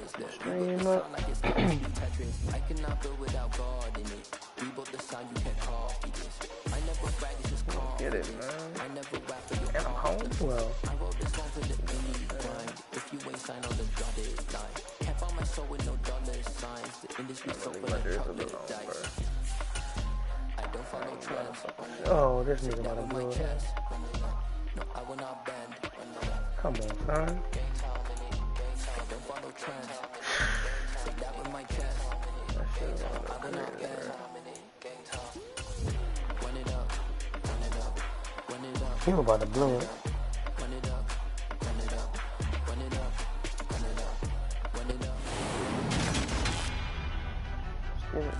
Stream up. I cannot build without God in it. We both the sound, you can't copy this. I never brag, it's just confidence. Get it, man. I never rap for your And I'm home. Well, I wrote this song for the grind. If you ain't signed on the dotted line, can't find my soul with no dollar signs. The industry so full of chocolate dice. I don't follow trends. oh, this nigga about to blow it. No, I will not bend. Come on, son. I don't follow trends. Say that with my chest. That shit is on I will the not career, bend. bro. Run it up, run it up, run it up. He about to blow it. Run it up, run it up, run it up, run it up, run it up. Let's get it.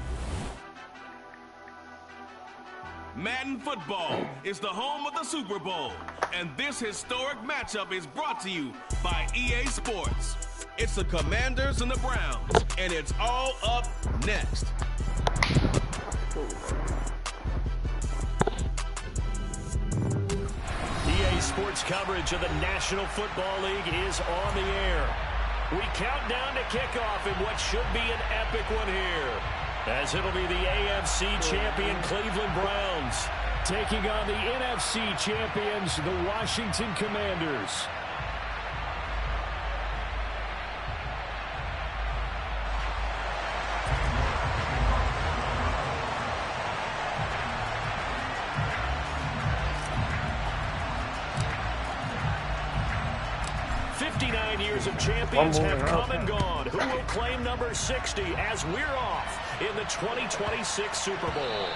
Madden Football is the home of the Super Bowl, and this historic matchup is brought to you by EA Sports. It's the Commanders and the Browns, and it's all up next. EA Sports coverage of the National Football League is on the air. We count down to kickoff in what should be an epic one here, as it'll be the AFC champion Cleveland Browns taking on the NFC champions, the Washington Commanders. Years of champions have come and gone. Who will claim number 60 as we're off in the 2026 Super Bowl?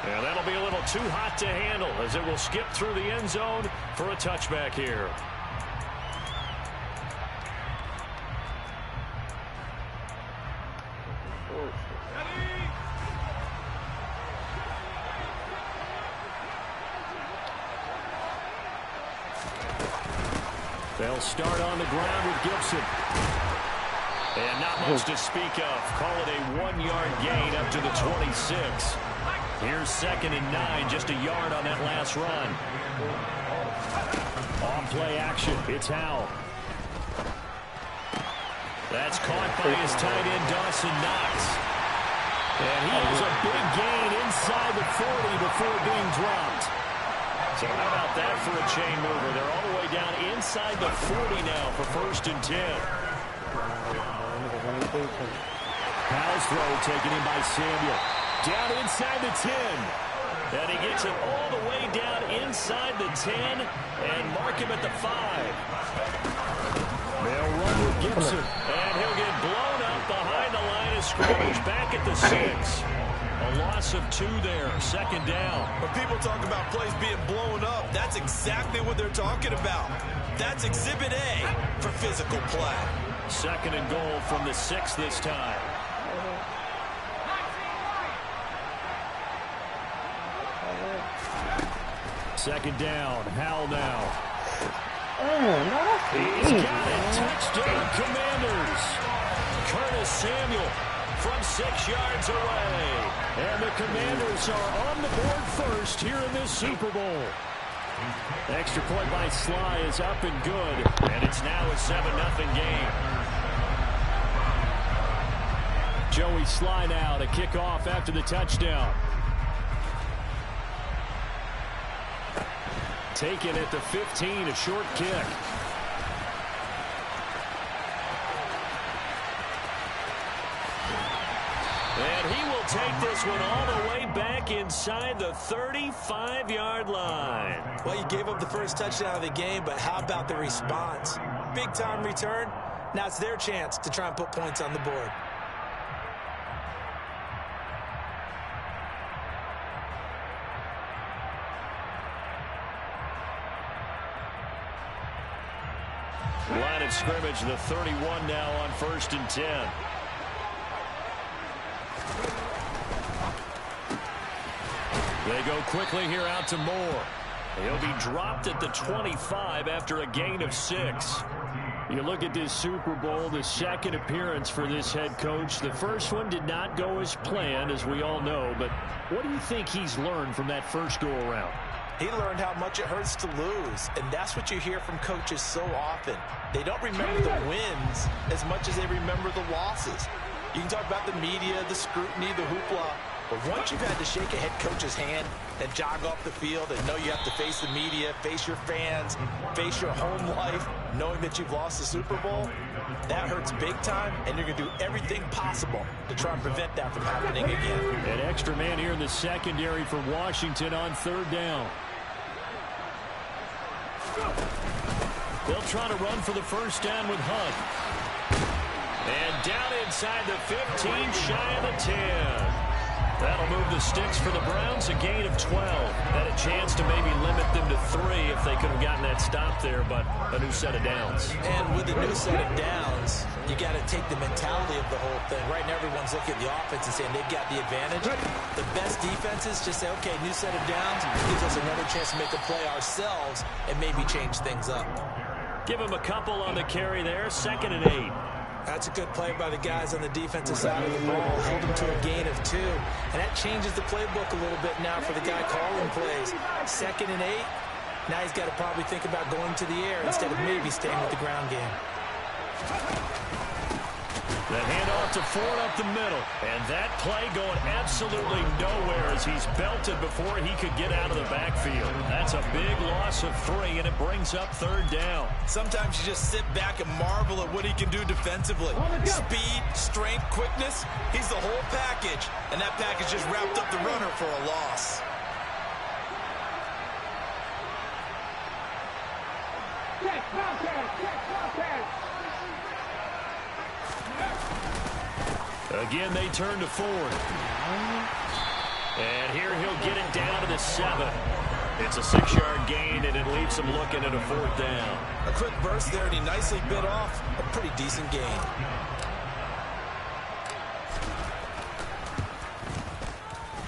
And that'll be a little too hot to handle as it will skip through the end zone for a touchback here. They'll start on the ground with Gibson. And not much to speak of. Call it a 1-yard gain up to the 26. Here's 2nd and 9, just a yard on that last run. On play action, it's Howell. That's caught by his tight end, Dawson Knox. And he has a big gain inside the 40 before being dropped. So how about that for a chain mover? They're all the way down inside the 40 now for 1st and 10. Powell's throw taken in by Samuel. Down inside the 10. And he gets it all the way down inside the 10 and mark him at the 5. They'll run with Gibson. And he'll get blown up behind the line of scrimmage back at the 6. A loss of 2 there, 2nd down. When people talk about plays being blown up, that's exactly what they're talking about. That's Exhibit A for physical play. 2nd and goal from the 6 this time. Second down, Howell now. He's got it. Touchdown, Commanders. Curtis Samuel from 6 yards away. And the Commanders are on the board first here in this Super Bowl. Extra point by Sly is up and good. And it's now a 7-0 game. Joey Sly now to kick off after the touchdown. Taken at the 15, a short kick. And he will take this one all the way back inside the 35-yard line. Well, you gave up the first touchdown of the game, but how about the response? Big-time return. Now it's their chance to try and put points on the board. Line of scrimmage, the 31 now on 1st and 10. They go quickly here out to Moore. He'll be dropped at the 25 after a gain of 6. You look at this Super Bowl, the 2nd appearance for this head coach. The first one did not go as planned, as we all know. But what do you think he's learned from that first go-around? He learned how much it hurts to lose, and that's what you hear from coaches so often. They don't remember the wins as much as they remember the losses. You can talk about the media, the scrutiny, the hoopla, but once you've had to shake a head coach's hand and jog off the field and know you have to face the media, face your fans, face your home life, knowing that you've lost the Super Bowl, that hurts big time, and you're going to do everything possible to try and prevent that from happening again. An extra man here in the secondary for Washington on 3rd down. They'll try to run for the first down with Hunt. And down inside the 15, shy of the 10. That'll move the sticks for the Browns, a gain of 12. Had a chance to maybe limit them to 3 if they could have gotten that stop there, but a new set of downs. And with a new set of downs, you got to take the mentality of the whole thing. Right now, everyone's looking at the offense and saying they've got the advantage. The best defenses just say, okay, new set of downs gives us another chance to make a play ourselves and maybe change things up. Give him a couple on the carry there, 2nd and 8. That's a good play by the guys on the defensive side of the ball. Hold them to a gain of 2. And that changes the playbook a little bit now for the guy calling plays. 2nd and 8. Now he's got to probably think about going to the air instead of maybe staying with the ground game. The handoff to Ford up the middle. And that play going absolutely nowhere as he's belted before he could get out of the backfield. That's a big loss of 3, and it brings up 3rd down. Sometimes you just sit back and marvel at what he can do defensively. Speed, strength, quickness, he's the whole package. And that package just wrapped up the runner for a loss. Again, they turn to Ford. And here he'll get it down to the 7. It's a 6-yard gain, and it leaves him looking at a 4th down. A quick burst there, and he nicely bit off a pretty decent gain.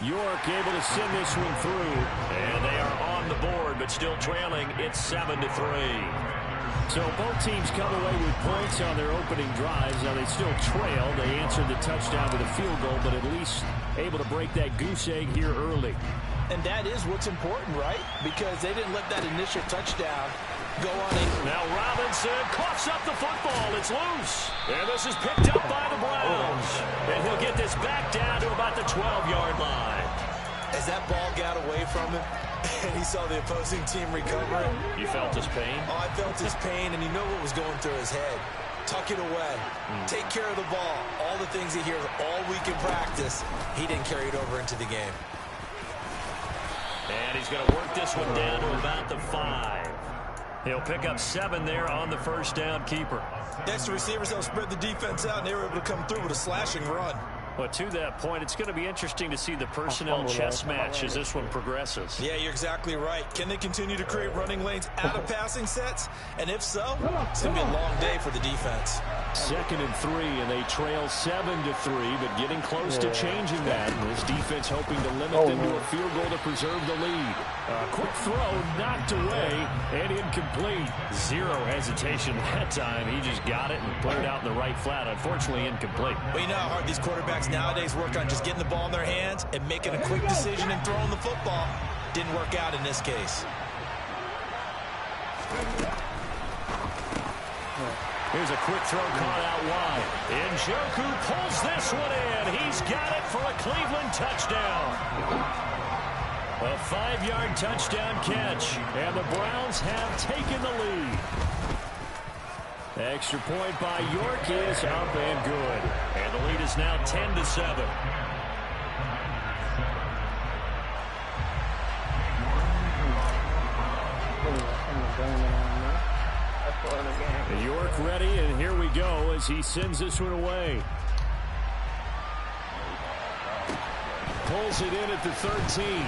York able to send this one through. And they are on the board, but still trailing. It's 7-3. So both teams come away with points on their opening drives. Now they still trail. They answered the touchdown with a field goal, but at least able to break that goose egg here early. And that is what's important, right? Because they didn't let that initial touchdown go on a... Now Robinson coughs up the football. It's loose. And this is picked up by the Browns. And he'll get this back down to about the 12-yard line. As that ball got away from him, and he saw the opposing team recover it. You felt his pain? Oh, I felt his pain, and you know what was going through his head. Tuck it away. Take care of the ball. All the things he hears all week in practice, he didn't carry it over into the game. And he's going to work this one down to about the 5. He'll pick up 7 there on the first down keeper. Next, the receivers helped spread the defense out, and they were able to come through with a slashing run. But to that point, it's going to be interesting to see the personnel chess match as this one progresses. Yeah, you're exactly right. Can they continue to create running lanes out of passing sets? And if so, it's going to be a long day for the defense. 2nd and 3, and they trail 7-3, but getting close to changing that. And this defense hoping to limit them to a field goal to preserve the lead. A quick throw knocked away and incomplete. Zero hesitation that time. He just got it and put it out in the right flat. Unfortunately, incomplete. Well, you know how hard these quarterbacks nowadays work on just getting the ball in their hands and making a quick decision and throwing the football. Didn't work out in this case. Here's a quick throw caught out wide. Njoku pulls this one in. He's got it for a Cleveland touchdown. A 5-yard touchdown catch, and the Browns have taken the lead. Extra point by York is up and good. And the lead is now 10-7. York ready, and here we go as he sends this one away. Pulls it in at the 13.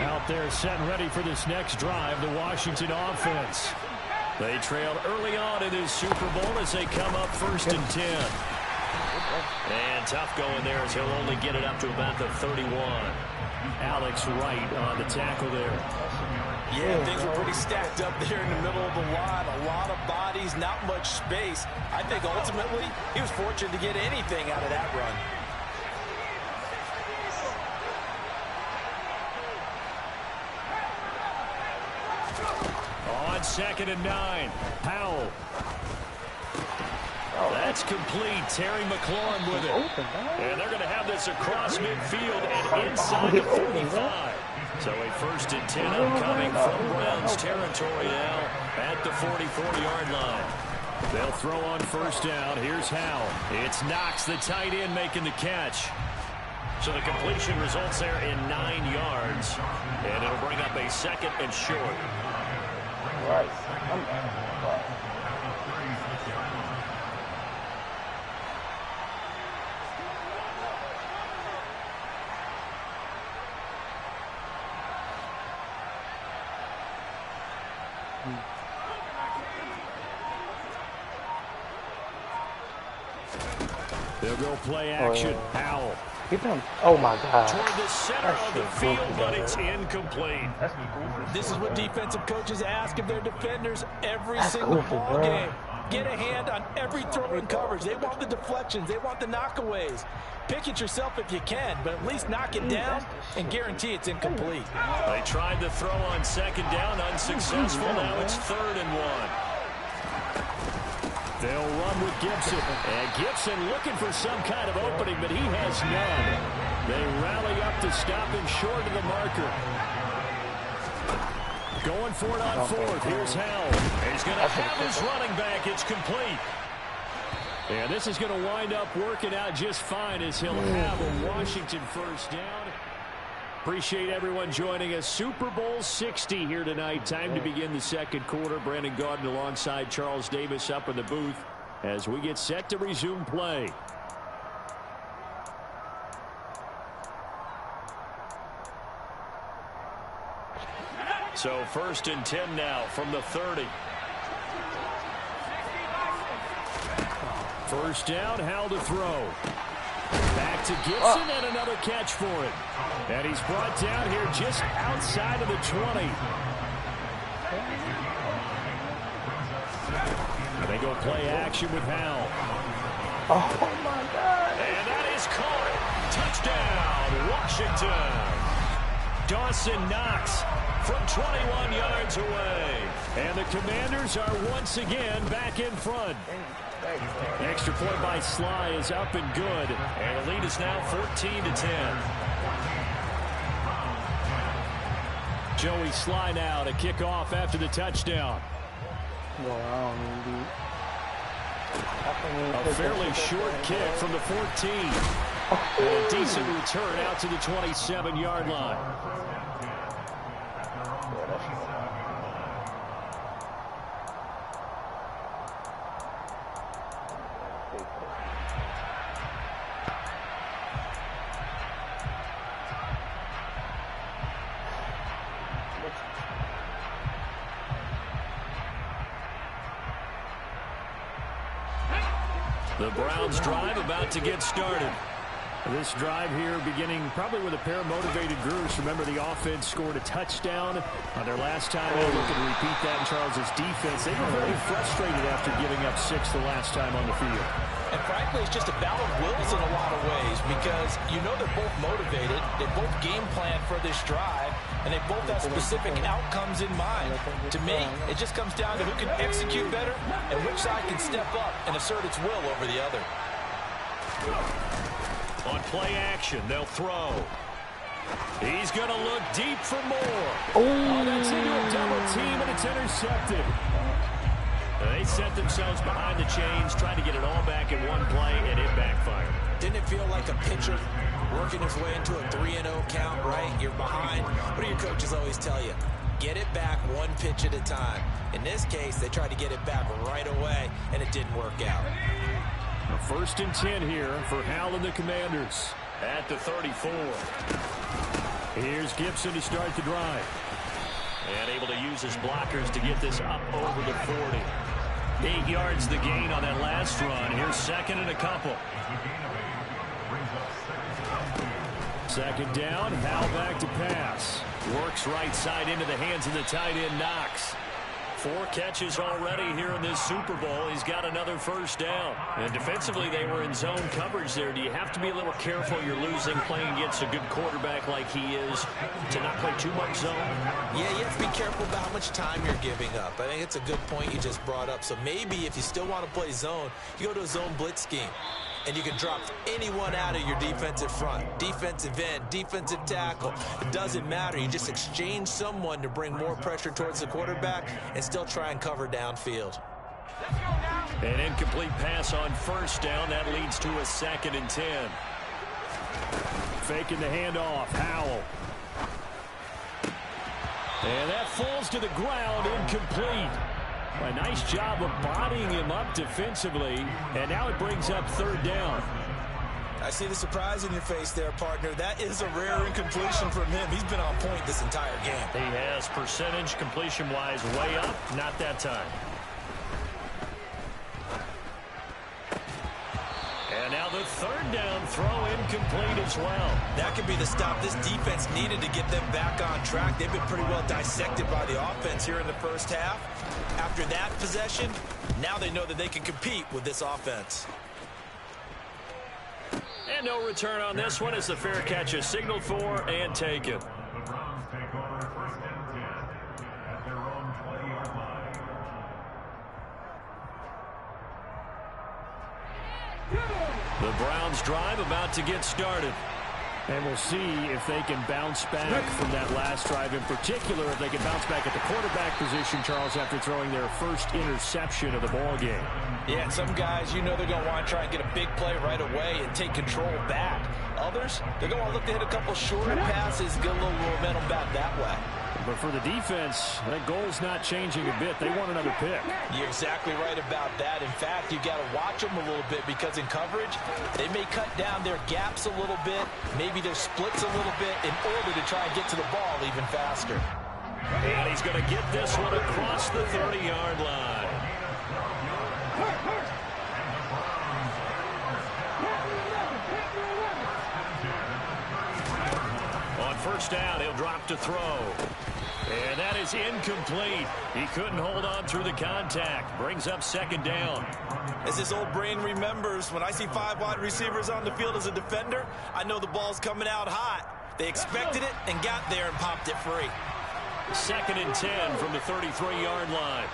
Out there set and ready for this next drive, the Washington offense. They trailed early on in this Super Bowl as they come up 1st and 10. And tough going there as he'll only get it up to about the 31. Alex Wright on the tackle there. Yeah, things were pretty stacked up there in the middle of the line. A lot of bodies, not much space. I think ultimately he was fortunate to get anything out of that run. On 2nd and 9, Powell. That's complete. Terry McLaurin with it. And they're going to have this across midfield and inside the 45. So a 1st and 10 upcoming from Browns territory now at the 44-yard line. They'll throw on 1st down. Here's Howell. It's Knox, the tight end, making the catch. So the completion results there in 9 yards. And it'll bring up a 2nd and short. Right. They'll go play action. Howell. Get them. Oh my God. Toward the center of the field, but it's incomplete. This is what defensive coaches ask of their defenders every single ball game. Get a hand on every throw in coverage. They want the deflections. They want the knockaways. Pick it yourself if you can, but at least knock it down and guarantee it's incomplete. They tried to throw on 2nd down, unsuccessful. Now it's 3rd and 1. They'll run with Gibson. And Gibson looking for some kind of opening, but he has none. They rally up to stop him short of the marker. Going for it on 4th. Here's Howell. He's going to have his running back. It's complete. And this is going to wind up working out just fine as he'll have a Washington 1st down. Appreciate everyone joining us. Super Bowl 60 here tonight. Time to begin the 2nd quarter. Brandon Gaudin alongside Charles Davis up in the booth as we get set to resume play. So 1st and 10 now from the 30. 1st down, Howell to throw. Back to Gibson and another catch for him. And he's brought down here just outside of the 20. And they go play action with Howell. Oh my God. And that is caught. Touchdown, Washington. Dawson Knox from 21 yards away. And the Commanders are once again back in front. An extra point by Sly is up and good. And the lead is now 14-10. Joey Sly now to kick off after the touchdown. A fairly short kick from the 14. And a decent return out to the 27-yard line. The Browns drive about to get started. This drive here beginning probably with a pair of motivated groups. Remember, the offense scored a touchdown on their last time. They're looking to repeat that in Charles's defense. They were very frustrated after giving up 6 the last time on the field. And frankly, it's just a battle of wills in a lot of ways because you know they're both motivated. They both game plan for this drive, and they both have specific outcomes in mind. To me, it just comes down to who can execute better and which side can step up and assert its will over the other. On play action, they'll throw. He's going to look deep for more. Oh, that's into a double team, and it's intercepted. They set themselves behind the chains, trying to get it all back in one play, and it backfired. Didn't it feel like a pitcher working his way into a 3-0 count, right? You're behind. What do your coaches always tell you? Get it back one pitch at a time. In this case, they tried to get it back right away, and it didn't work out. A 1st and 10 here for Howell and the Commanders at the 34. Here's Gibson to start the drive. And able to use his blockers to get this up over the 40. 8 yards the gain on that last run. Here's 2nd and a couple. Second down, Howell back to pass. Works right side into the hands of the tight end, Knox. 4 catches already here in this Super Bowl. He's got another first down. And defensively, they were in zone coverage there. Do you have to be a little careful? You're losing playing against a good quarterback like he is to not play too much zone? Yeah, you have to be careful about how much time you're giving up. I think it's a good point you just brought up. So maybe if you still want to play zone, you go to a zone blitz scheme. And you can drop anyone out of your defensive front. Defensive end, defensive tackle. It doesn't matter. You just exchange someone to bring more pressure towards the quarterback and still try and cover downfield. An incomplete pass on first down. That leads to a 2nd and 10. Faking the handoff. Howell. And that falls to the ground, incomplete. A nice job of bodying him up defensively, and now it brings up 3rd down. I see the surprise in your face there, partner. That is a rare incompletion from him. He's been on point this entire game. He has percentage completion-wise way up, not that time. And now the 3rd down throw incomplete as well. That could be the stop this defense needed to get them back on track. They've been pretty well dissected by the offense here in the first half. After that possession, now they know that they can compete with this offense. And no return on this one as the fair catch is signaled for and taken. The Browns drive about to get started. And we'll see if they can bounce back from that last drive, in particular if they can bounce back at the quarterback position, Charles, after throwing their first interception of the ball game. Yeah, and some guys, you know they're going to want to try and get a big play right away and take control back. Others, they're going to look to hit a couple shorter passes, get a little momentum back that way. But for the defense, that goal's not changing a bit. They want another pick. You're exactly right about that. In fact, you got to watch them a little bit because in coverage, they may cut down their gaps a little bit, maybe their splits a little bit in order to try and get to the ball even faster. And he's going to get this one across the 30-yard line. On first down, he'll drop to throw. And that is incomplete. He couldn't hold on through the contact. Brings up 2nd down. As his old brain remembers, when I see 5 wide receivers on the field as a defender, I know the ball's coming out hot. They expected it and got there and popped it free. 2nd and 10 from the 33-yard line.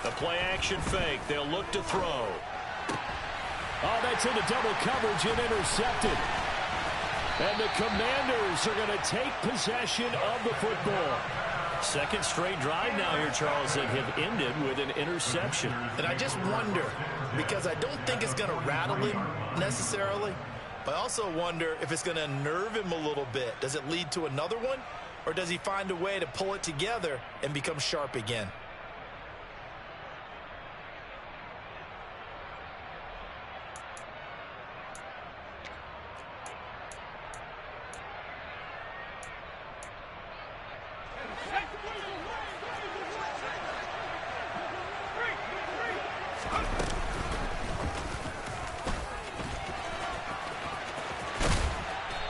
The play action fake. They'll look to throw. Oh, that's into double coverage and intercepted. And the Commanders are going to take possession of the football. 2nd straight drive now here, Charles, that have ended with an interception. And I just wonder, because I don't think it's going to rattle him necessarily, but I also wonder if it's going to unnerve him a little bit. Does it lead to another one, or does he find a way to pull it together and become sharp again?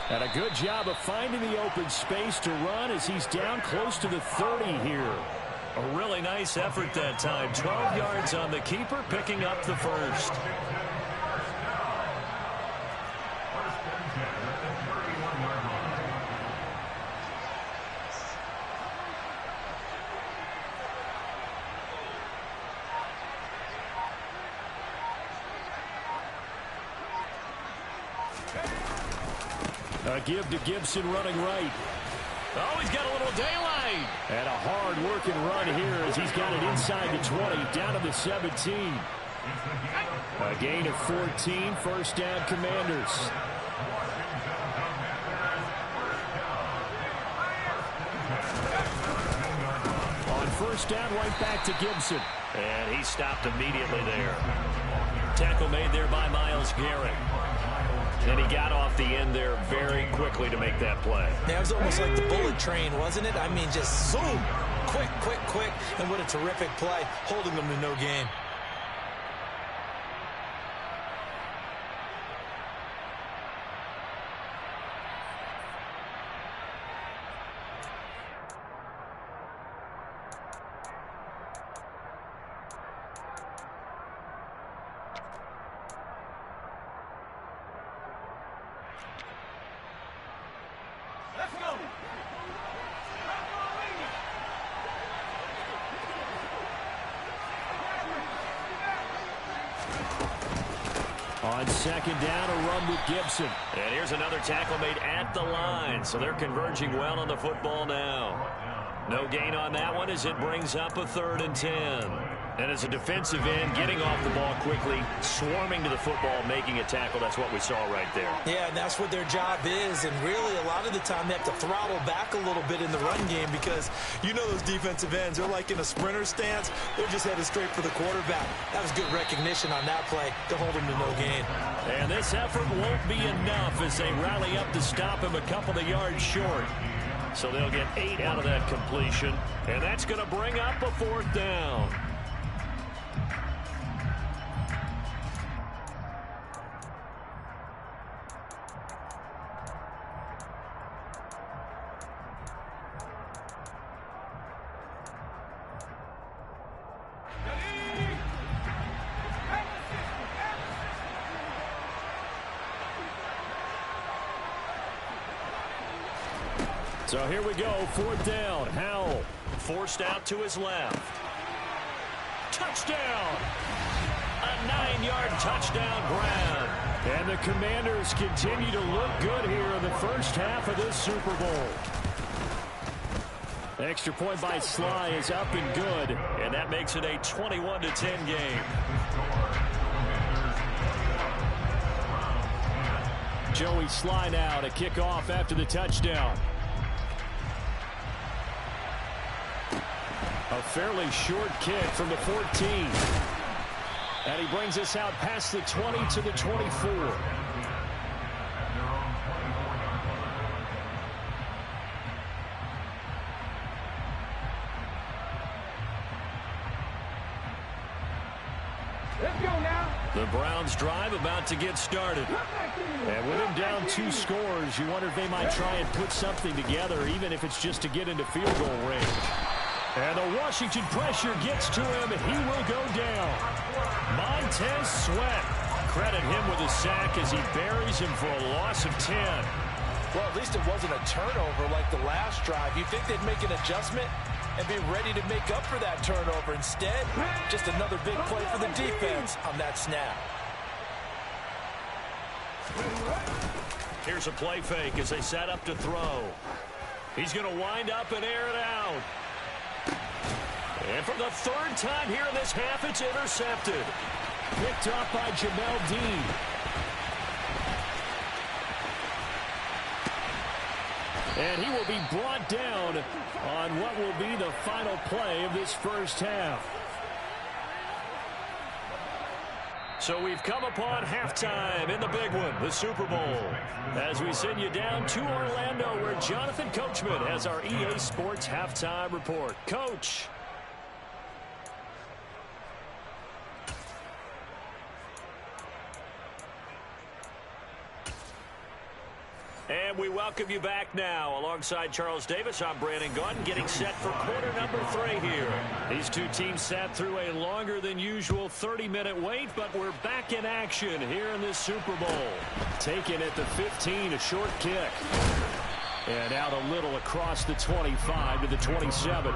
And a good job of finding the open space to run as he's down close to the 30 here. A really nice effort that time. 12 yards on the keeper, picking up the first. A give to Gibson running right. Oh, he's got a little daylight. And a hard-working run here as he's got it inside the 20, down to the 17. A gain of 14, first down Commanders. On first down, right back to Gibson. And he stopped immediately there. Tackle made there by Myles Garrett. And he got off the end there very quickly to make that play. Yeah, it was almost like the bullet train, wasn't it? I mean, just zoom. Quick, quick, quick. And what a terrific play, holding them to no gain. On second down, a run with Gibson. And here's another tackle made at the line. So they're converging well on the football now. No gain on that one as it brings up a 3rd and 10. And as a defensive end, getting off the ball quickly, swarming to the football, making a tackle. That's what we saw right there. Yeah, and that's what their job is. And really, a lot of the time, they have to throttle back a little bit in the run game because you know those defensive ends, they're like in a sprinter stance. They're just headed straight for the quarterback. That was good recognition on that play to hold him to no gain. And this effort won't be enough as they rally up to stop him a couple of yards short. So they'll get 8 out of that completion. And that's going to bring up a 4th down. So here we go, 4th down. Howell forced out to his left. Touchdown! A 9-yard touchdown grab. And the Commanders continue to look good here in the first half of this Super Bowl. Extra point by Sly is up and good. And that makes it a 21-10 game. Joey Sly now to kick off after the touchdown. A fairly short kick from the 14. And he brings us out past the 20 to the 24. Let's go now. The Browns drive about to get started. And with him down 2 scores, you wonder if they might try and put something together, even if it's just to get into field goal range. And the Washington pressure gets to him. He will go down. Montez Sweat. Credit him with a sack as he buries him for a loss of 10. Well, at least it wasn't a turnover like the last drive. You'd think they'd make an adjustment and be ready to make up for that turnover. Instead, just another big play for the defense on that snap. Here's a play fake as they set up to throw. He's going to wind up and air it out. And for the 3rd time here in this half, it's intercepted. Picked up by Jamel Dean. And he will be brought down on what will be the final play of this first half. So we've come upon halftime in the big one, the Super Bowl. As we send you down to Orlando, where Jonathan Coachman has our EA Sports halftime report. Coach. And we welcome you back now. Alongside Charles Davis, I'm Brandon Gunn, getting set for quarter number 3 here. These two teams sat through a longer than usual 30-minute wait, but we're back in action here in this Super Bowl. Taken at the 15, a short kick. And out a little across the 25 to the 27.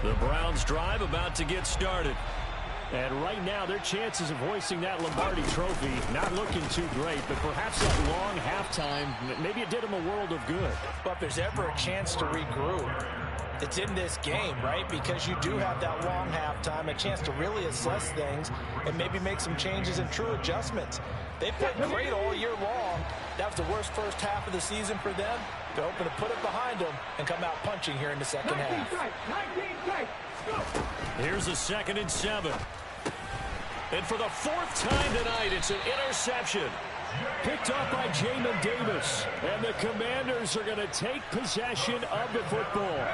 The Browns drive about to get started. And right now, their chances of hoisting that Lombardi trophy not looking too great, but perhaps that long halftime, maybe it did them a world of good. But if there's ever a chance to regroup, it's in this game, right? Because you do have that long halftime, a chance to really assess things and maybe make some changes and true adjustments. They played great all year long. That was the worst first half of the season for them. They're hoping to put it behind them and come out punching here in the second half. Here's a 2nd and 7. And for the 4th time tonight, it's an interception. Picked up by Jamin Davis. And the Commanders are going to take possession of the football.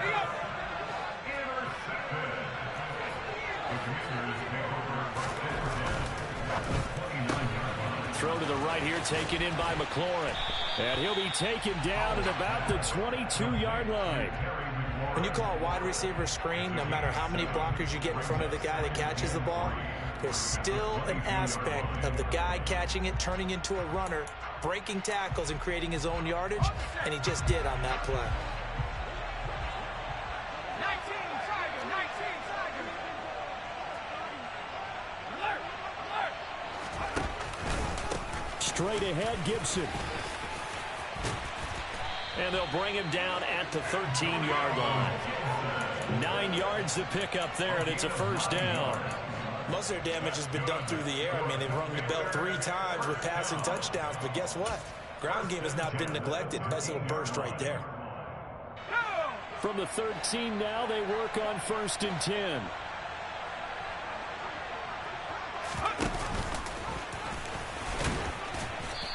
Throw to the right here, taken in by McLaurin. And he'll be taken down at about the 22-yard line. When you call a wide receiver screen, no matter how many blockers you get in front of the guy that catches the ball, there's still an aspect of the guy catching it, turning into a runner, breaking tackles and creating his own yardage, and he just did on that play. straight ahead, Gibson. And they'll bring him down at the 13-yard line. 9 yards to pick up there, and it's a first down. Most of their damage has been done through the air. I mean, they've rung the bell 3 times with passing touchdowns, but guess what? Ground game has not been neglected. Nice little burst right there. From the 13 now, they work on 1st and 10.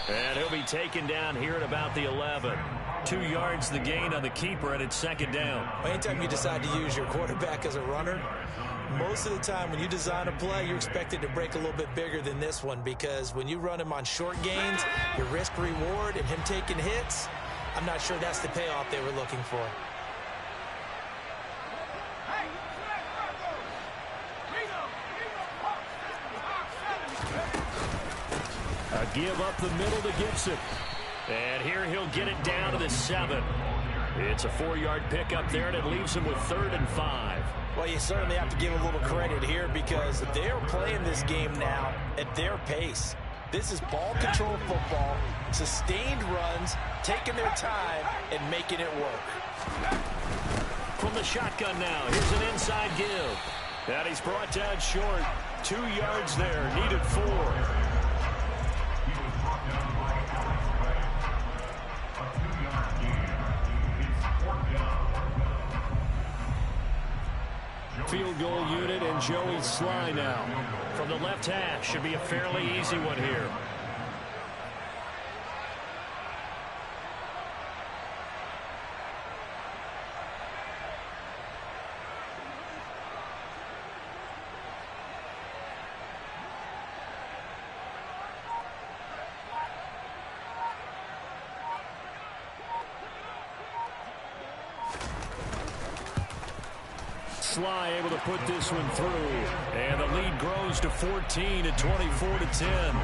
And he'll be taken down here at about the 11. 2 yards the gain on the keeper, and it's 2nd down. Anytime you decide to use your quarterback as a runner, most of the time when you design a play, you're expected to break a little bit bigger than this one, because when you run him on short gains, your risk-reward and him taking hits, I'm not sure that's the payoff they were looking for. A give up the middle to Gibson. And here he'll get it down to the 7. It's a 4-yard pickup there, and it leaves him with 3rd and 5. Well, you certainly have to give a little credit here, because they're playing this game now at their pace. This is ball control football, sustained runs, taking their time, and making it work. From the shotgun now, here's an inside give. And he's brought down short. 2 yards there, needed 4. Field goal unit and Joey Sly now. From the left hash, should be a fairly easy one here. Sly able to put this one through, and the lead grows to 14 at 24-10.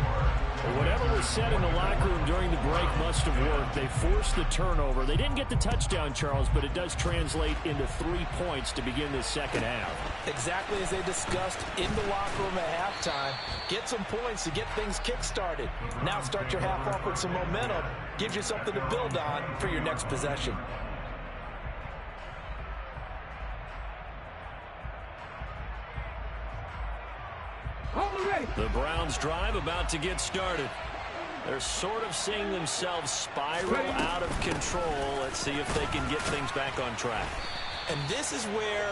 Whatever was said in the locker room during the break must have worked. They forced the turnover. They didn't get the touchdown, Charles, but it does translate into 3 points to begin this second half. Exactly as they discussed in the locker room at halftime. Get some points to get things kick-started. Now start your half off with some momentum. Gives you something to build on for your next possession. The Browns drive about to get started. They're sort of seeing themselves spiral out of control. Let's see if they can get things back on track. And this is where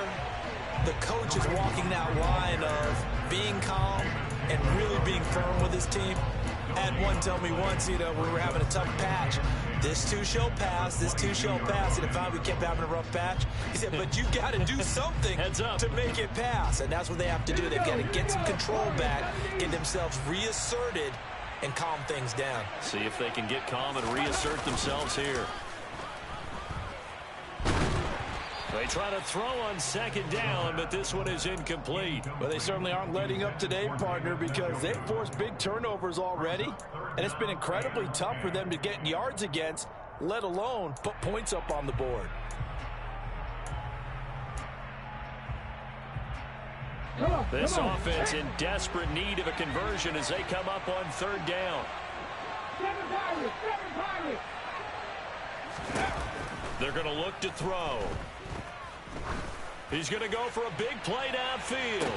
the coach is walking that line of being calm and really being firm with his team. I had one tell me once, we were having a tough patch. This too shall pass, this too shall pass. And if we kept having a rough patch, he said, but you got to do something to make it pass. And that's what they have to do. They've got to get some control back, get themselves reasserted, and calm things down. See if they can get calm and reassert themselves here. They try to throw on 2nd down, but this one is incomplete. Well, they certainly aren't letting up today, partner, because they've forced big turnovers already, and it's been incredibly tough for them to get yards against, let alone put points up on the board. This offense in desperate need of a conversion as they come up on 3rd down. They're going to look to throw. He's going to go for a big play downfield.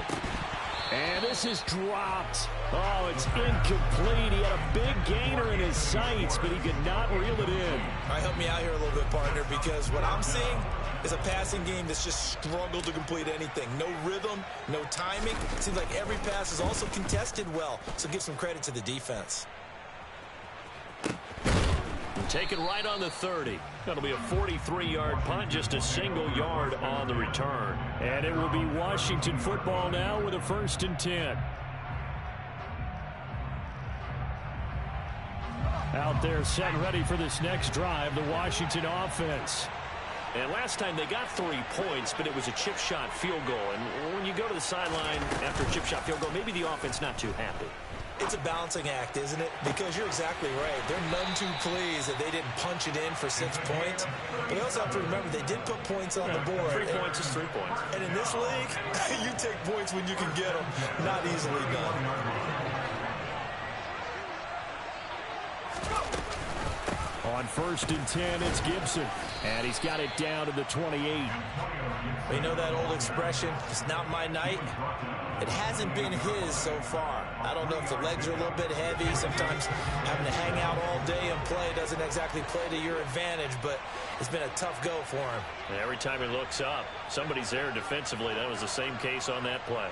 And this is dropped. Oh, it's incomplete. He had a big gainer in his sights, but he could not reel it in. All right, help me out here a little bit, partner, because what I'm seeing is a passing game that's just struggled to complete anything. No rhythm, no timing. It seems like every pass is also contested well, so give some credit to the defense. Taken right on the 30. That'll be a 43-yard punt, just a single yard on the return. And it will be Washington football now with a 1st and 10. Out there set and ready for this next drive, the Washington offense. And last time they got 3 points, but it was a chip shot field goal. And when you go to the sideline after a chip shot field goal, maybe the offense not too happy. It's a balancing act, isn't it? Because you're exactly right. They're none too pleased that they didn't punch it in for 6 points. But you also have to remember they did put points on the board. 3 points is 3 points. And in this league, you take points when you can get them. Not easily done. On 1st and 10, it's Gibson. And he's got it down to the 28. You know that old expression, it's not my night? It hasn't been his so far. I don't know if the legs are a little bit heavy. Sometimes having to hang out all day and play doesn't exactly play to your advantage, but it's been a tough go for him. And every time he looks up, somebody's there defensively. That was the same case on that play.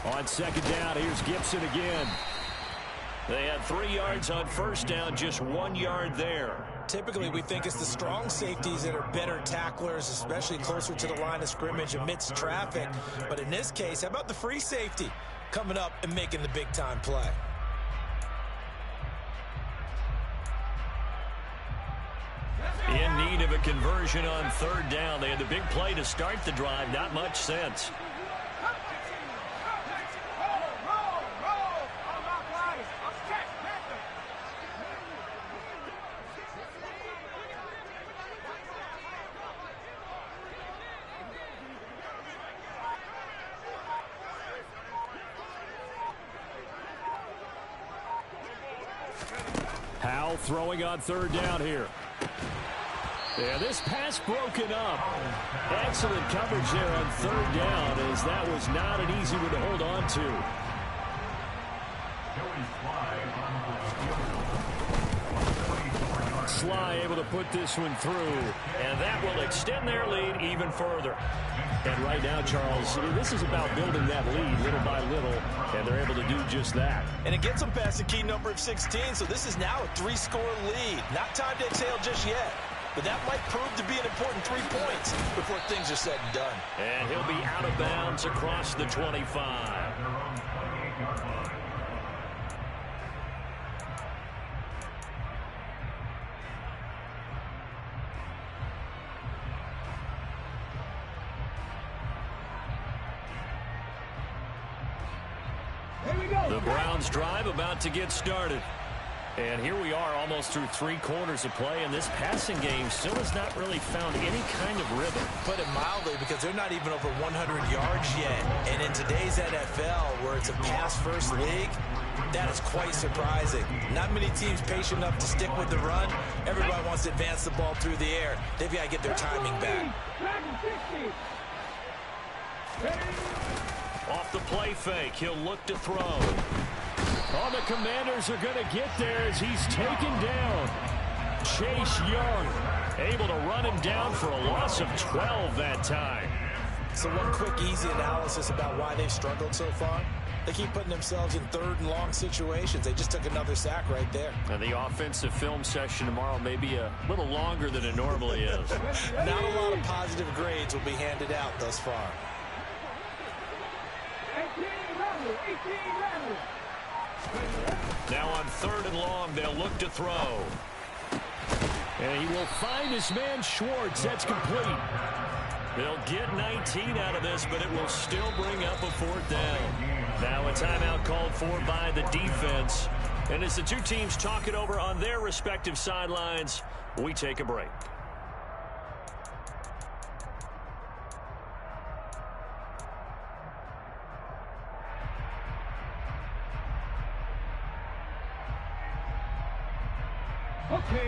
On 2nd down, here's Gibson again. They had 3 yards on 1st down, just 1 yard there. Typically, we think it's the strong safeties that are better tacklers, especially closer to the line of scrimmage amidst traffic. But in this case, how about the free safety coming up and making the big-time play? In need of a conversion on 3rd down. They had the big play to start the drive. Not much sense. Howell throwing on 3rd down here. Yeah, this pass broken up. Excellent coverage there on 3rd down, as that was not an easy one to hold on to. Sly able to put this one through, and that will extend their lead even further. And right now, Charles, this is about building that lead little by little, and they're able to do just that. And it gets them past the key number of 16, so this is now a 3-score lead. Not time to exhale just yet, but that might prove to be an important 3 points before things are said and done. And he'll be out of bounds across the 25. The Browns drive about to get started. And here we are almost through 3 quarters of play, and this passing game still has not really found any kind of rhythm. Put it mildly, because they're not even over 100 yards yet. And in today's NFL, where it's a pass-first league, that is quite surprising. Not many teams patient enough to stick with the run. Everybody wants to advance the ball through the air. They've got to get their timing back. Off the play fake, he'll look to throw. Oh, the Commanders are going to get there as he's taken down. Chase Young able to run him down for a loss of 12 that time. So one quick, easy analysis about why they've struggled so far. They keep putting themselves in 3rd and long situations. They just took another sack right there. And the offensive film session tomorrow may be a little longer than it normally is. Not a lot of positive grades will be handed out thus far. Now on 3rd and long, they'll look to throw. And he will find his man Schwartz. That's complete. They'll get 19 out of this, but it will still bring up a 4th down. Now a timeout called for by the defense. And as the two teams talk it over on their respective sidelines, we take a break.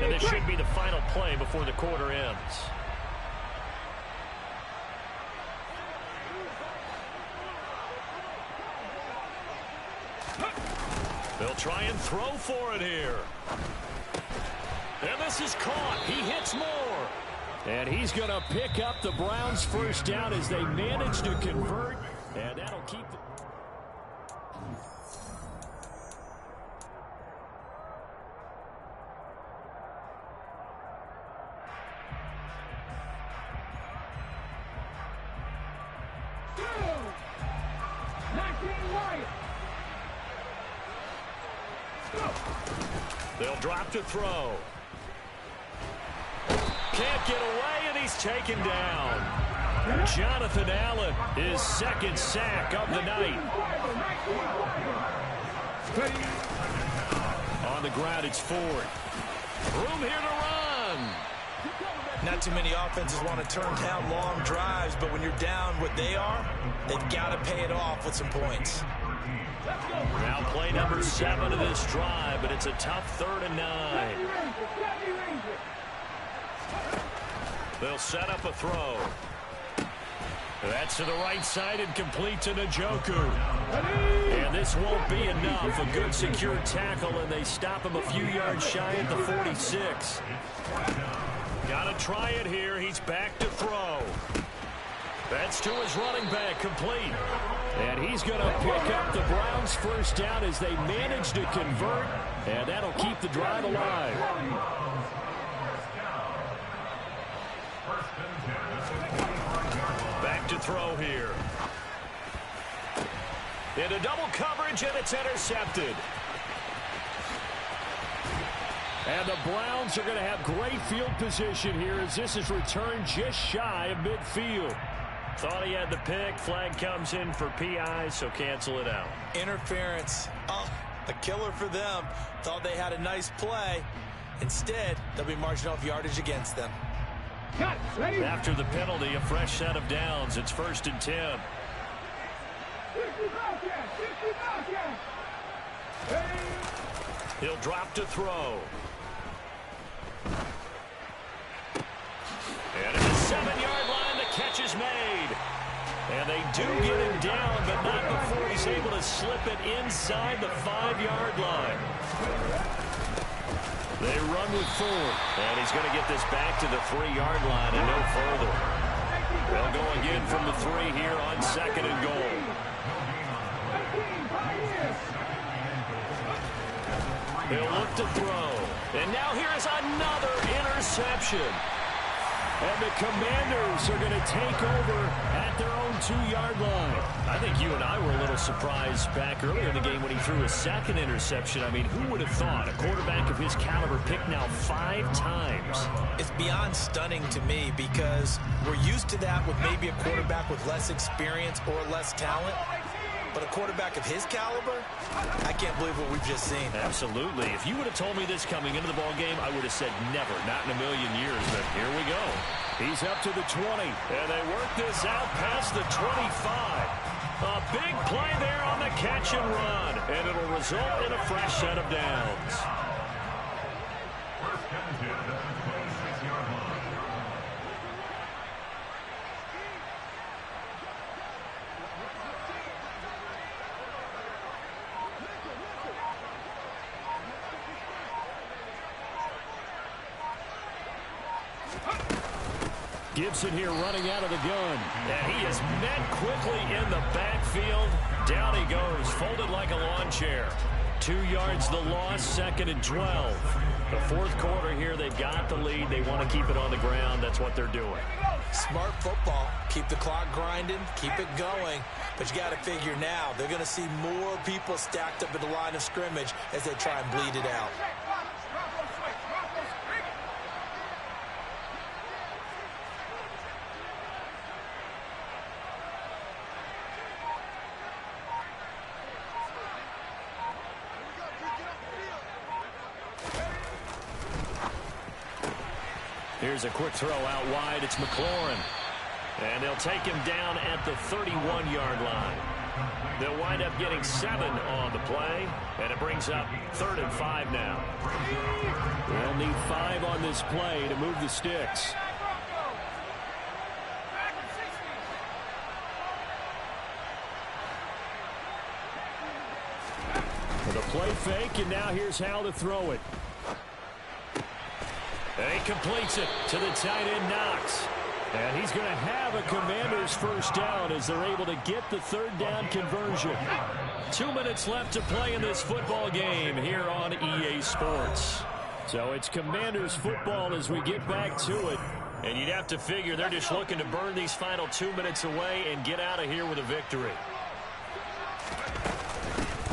And this should be the final play before the quarter ends. They'll try and throw for it here. And this is caught. He hits more. And he's going to pick up the Browns' 1st down as they manage to convert. And that'll keep the... They'll drop to throw. Can't get away, and he's taken down. Jonathan Allen, his 2nd sack of the night. On the ground, it's Ford. Room here to run. Not too many offenses want to turn down long drives, but when you're down what they are, they've got to pay it off with some points. Now play number 7 of this drive, but it's a tough 3rd and 9. They'll set up a throw. That's to the right side and complete to Njoku. And this won't be enough. A good secure tackle, and they stop him a few yards shy at the 46. Got to try it here. He's back to throw. That's to his running back, complete. And he's going to pick up the Browns' first down as they manage to convert, and that'll keep the drive alive. Back to throw here. Into double coverage, and it's intercepted. And the Browns are going to have great field position here as this is returned just shy of midfield. Thought he had the pick. Flag comes in for PI, so cancel it out. Interference. Oh, a killer for them. Thought they had a nice play. Instead, they'll be marching off yardage against them. After the penalty, a fresh set of downs. It's 1st and 10. He'll drop to throw. And at the 7-yard line, the catch is made. And they do get him down, but not before he's able to slip it inside the 5-yard line. They run with 4. And he's going to get this back to the 3-yard line and no further. They'll go again from the 3 here on 2nd and goal. He'll look to throw. And now here is another interception. And the Commanders are going to take over at their own 2-yard line. I think you and I were a little surprised back earlier in the game when he threw his 2nd interception. I mean, who would have thought a quarterback of his caliber picked now 5 times? It's beyond stunning to me because we're used to that with maybe a quarterback with less experience or less talent. But a quarterback of his caliber, I can't believe what we've just seen. Absolutely. If you would have told me this coming into the ball game, I would have said never, not in a million years. But here we go. He's up to the 20, and they work this out past the 25. A big play there on the catch and run, and it'll result in a fresh set of downs. Gibson here running out of the gun. And he is met quickly in the backfield. Down he goes, folded like a lawn chair. 2 yards the loss, 2nd and 12. The 4th quarter here, they've got the lead. They want to keep it on the ground. That's what they're doing. Smart football. Keep the clock grinding, keep it going. But you got to figure now, they're going to see more people stacked up at the line of scrimmage as they try and bleed it out. Here's a quick throw out wide. It's McLaurin. And they'll take him down at the 31-yard line. They'll wind up getting 7 on the play. And it brings up 3rd and 5 now. They'll need 5 on this play to move the sticks. The play fake, and now here's how to throw it. And he completes it to the tight end, Knox. And he's going to have a Commander's first down as they're able to get the 3rd down conversion. 2 minutes left to play in this football game here on EA Sports. So it's Commander's football as we get back to it. And you'd have to figure they're just looking to burn these final 2 minutes away and get out of here with a victory.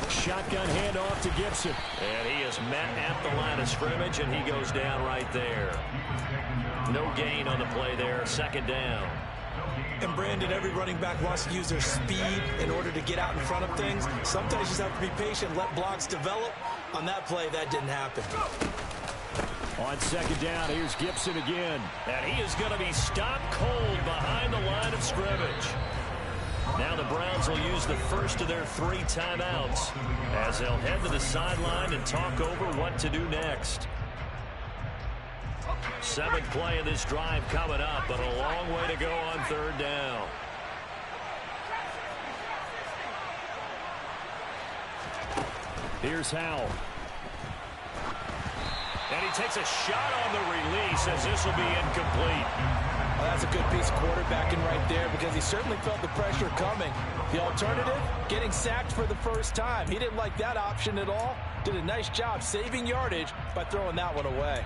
Shotgun handoff to Gibson. And he is met at the line of scrimmage, and he goes down right there. No gain on the play there. 2nd down. And Brandon, every running back wants to use their speed in order to get out in front of things. Sometimes you just have to be patient, let blocks develop. On that play, that didn't happen. On second down, here's Gibson again. And he is going to be stopped cold behind the line of scrimmage. Now the Browns will use the first of their 3 timeouts as they'll head to the sideline and talk over what to do next. 7th play of this drive coming up, but a long way to go on 3rd down. Here's Howell. And he takes a shot on the release as this will be incomplete. Well, that's a good piece of quarterbacking right there because he certainly felt the pressure coming. The alternative, getting sacked for the first time. He didn't like that option at all. Did a nice job saving yardage by throwing that one away.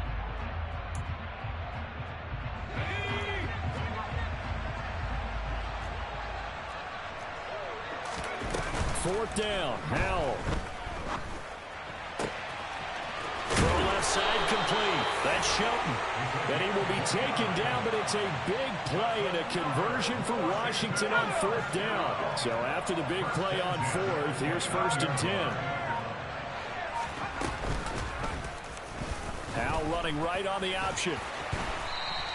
Fourth down, Howell. Throw left side complete. That's Shelton. And he will be taken down, but it's a big play and a conversion for Washington on 4th down. So after the big play on 4th, here's 1st and 10. Howell running right on the option.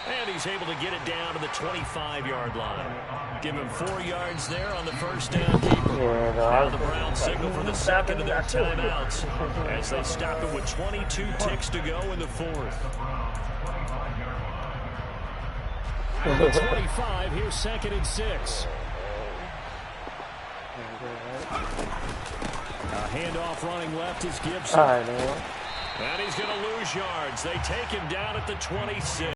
And he's able to get it down to the 25-yard line. Give him 4 yards there on the first down keeper. Now the Browns signal for the second of their timeouts as they stop it with 22 ticks to go in the 4th. The 25, here's 2nd and 6. A handoff running left is Gibson. All right, man. And he's going to lose yards. They take him down at the 26.